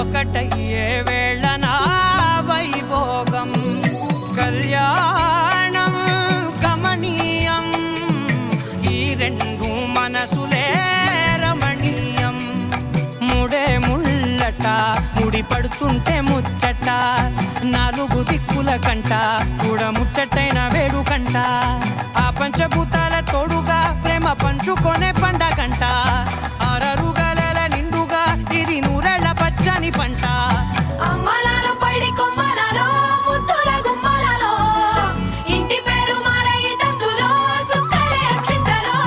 ఒకటయ్యే వేళన వైభోగం కళ్యాణం కమనీయం ఈ రెండు మనసులే రమణీయం ముడే ముళ్ళట ముడి పడుతుంటే ముచ్చట నాలుగు దిక్కుల కంట చూడ ముచ్చటైన వేడుకంట ఆ పంచభూతాల తోడుగా ప్రేమ పంచుకొనే పండగంట ఆరరుగల నిండుగా ఇది నూరెళ్ళ పచ్చని పంట అమ్మలాలో పడి కొమ్మలలో ముద్దుల గుమ్మలలో ఇంటి పేరు మారయి తంతులో చుక్కలే అక్షింతలో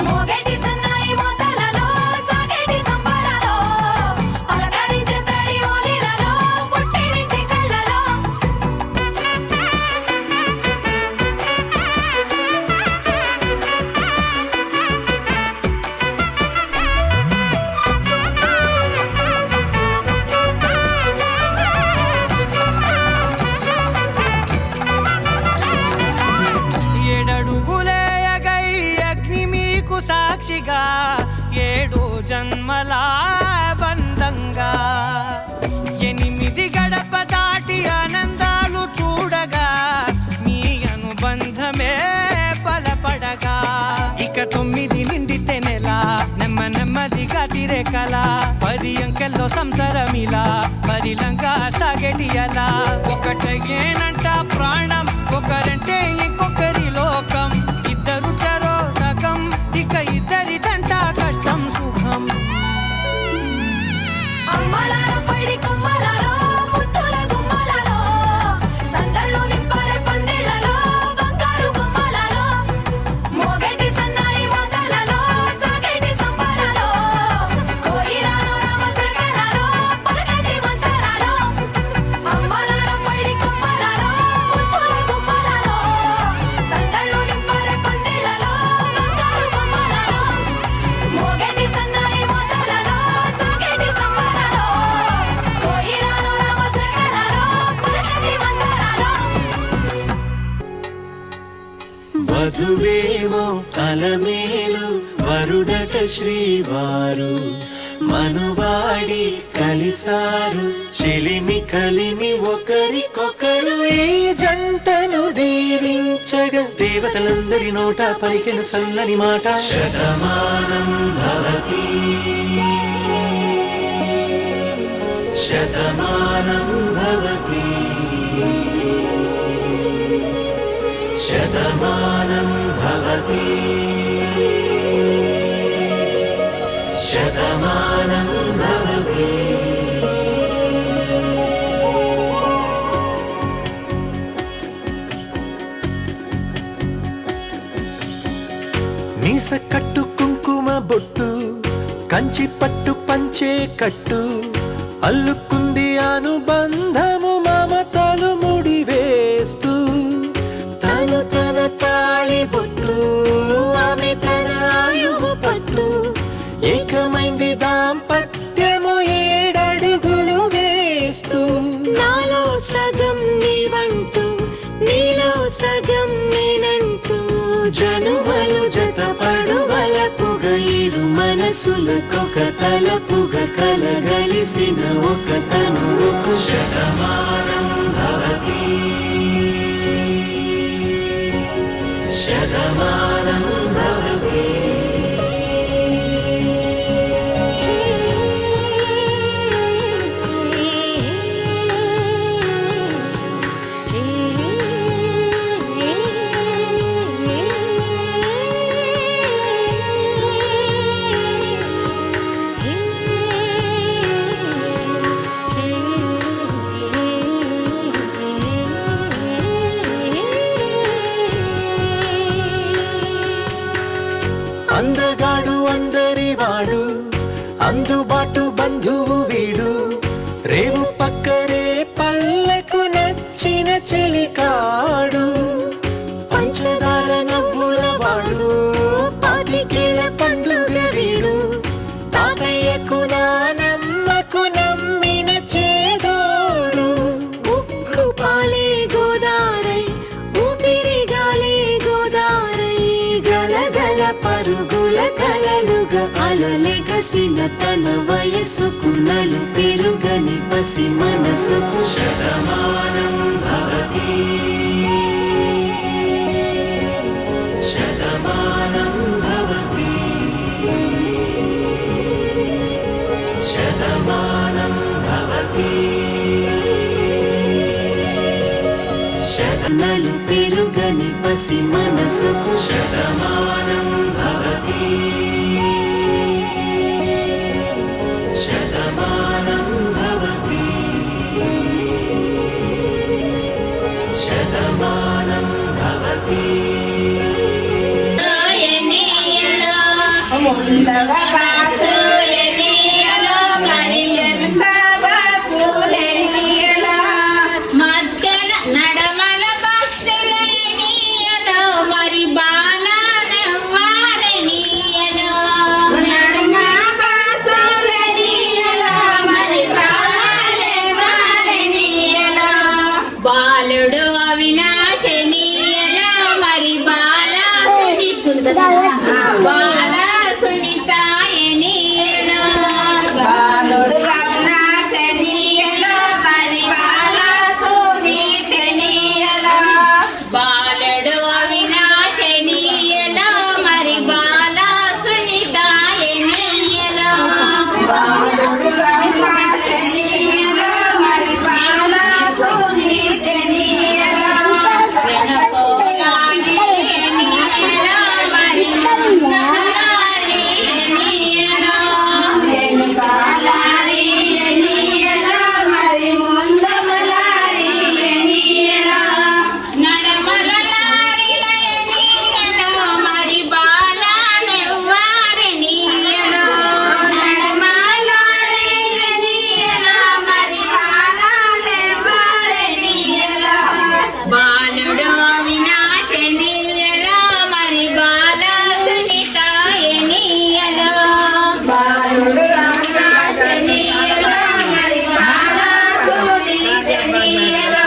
మోగేటి సన్నాయి మోతలలో సాగేటి సంబరాలో పలకరించే తడి ఓలిలలో పుట్టినింటి కళ్ళలో ఏడడుగులేయగై అగ్ని మీకు సాక్షిగా ఏడు జన్మల బంధంగా ఎనిమిది గడప దాటి ఆనందాలు చూడగా మీ అనుబంధమే బలపడగా ఇక 9 నిండితే నెల నెమ్మదిగా తిరే కల 10 అంకెల్లో సంసారమిలా పరిలంగా సాగేటి అలా ఒకటేనంట ప్రాణం ఒకరంటే ఇంకొకరి లోకం ఇద్దరు చరో సగం ఇక ఇద్దరిదంట కష్టం సుఖం అమ్మలాలో పడి కొమ్మలలో ముద్దుల గుమ్మలలో సందల్లో నింపరే పందిళ్ళలో బంగారు గుమ్మలలో మోగేటి సన్నాయి మోతలలో సాగేటి సంబరాలో కోయిలలో రామశేఖరాలో పలకటి మంతరాలో అమ్మలాలో పడి కొమ్మలలో ముద్దుల గుమ్మలలో సందల్లో నింపరే పందిళ్ళలో బంగారు గుమ్మలలో మోగేటి సన్నాయి మోతలలో సాగేటి సంబరాలో కోయిలలో రామశేఖరాలో పలకటి మంతరాలో వధువేమో అలమేలు వరుడట శ్రీవారు మనువాడి కలిసారు చెలిమి కలిమి ఒకరికొకరు ఈ జంటను దీవించగా దేవతలందరి నోట పలికెను చల్లని మాట శతమానం భవతి శతమానం భవతి శతమానం భవతి శతమానం భవతి మీస కట్టు కుంకుమ బొట్టు కంచి పట్టు పంచే కట్టు అల్లుకుంది అనుబంధము మమతలు ముడివేస్తూ తను తన తాళి బొట్టు ఆమె తన ఆయువు పట్టు ఏకమైంది దాంపత్యము 7 అడుగులు వేస్తూ నాలో సగం నీవంటూ నీలో సగం నేనంటూ జనుమలు జతపడువలపుగ ఇరు మనసులకొక తలపుగ కలగలిసిన ఒక తనువుకు శతమానం భవతి శతమానం భవతి అందగాడు అందరివాడు అందుబాటు బంధువు వీడు రేవు పక్కరే పల్లెకు నచ్చిన చెలికాడు పంచదార నవ్వుల వాడు 10 పండుగ వీడు తాతయ్యకు నానమ్మకు నమ్మిన చేదోడు ఉక్కు పాలే గోదారై ఊపిరి గాలే గోదారై గలగల పరుగుల కలలుగా అలలెగ కసిన తన వయసుకు నలు పెరుగని పసి మనసుకు శతమానం భవతి శతమానం భవతి శతమానం భవతి నలు పెరుగని పసి మనసుకు శతమానం భవతి శతమానం భవతి శతమానం భవతి ముందగ బాసులెనియలో మరి ఎంత బాసులెనియలో మధ్యల నడమల బస్సులెనియలో మరి బాలనెవ్వారెనియలో నడమ బాసులెనియలో మరి బాలనెవ్వారెనియలో బాలుడు అవినాశనీయలో మరి బాల బాల సునీతాయనీయలో బాలుడు అవినాశనీయలో మరి బాల సునీతనీయలో బాలుడు అవినాశనీయలో మరి బాల సునీతాయనీయలో బాలుడు అవినాశనీయలో మరి బాల సునీతనీయలో వెనకోలానియనీయలో మరి ముందలారియనీయలో వెనకాలారియనీయలో మరి ముందలారియనీయలో నడమలలారియనీయలో మరి బాలనెవ్వారెనీయలో నడమలారియనీయలో మరి బాలనెవ్వారెనీయలో బాలుడు అవినాశనీయలో మరి బాల సునీతాయనీయలో బాలుడు అవినాశనీయలో మరి బాల సునీతనీయలో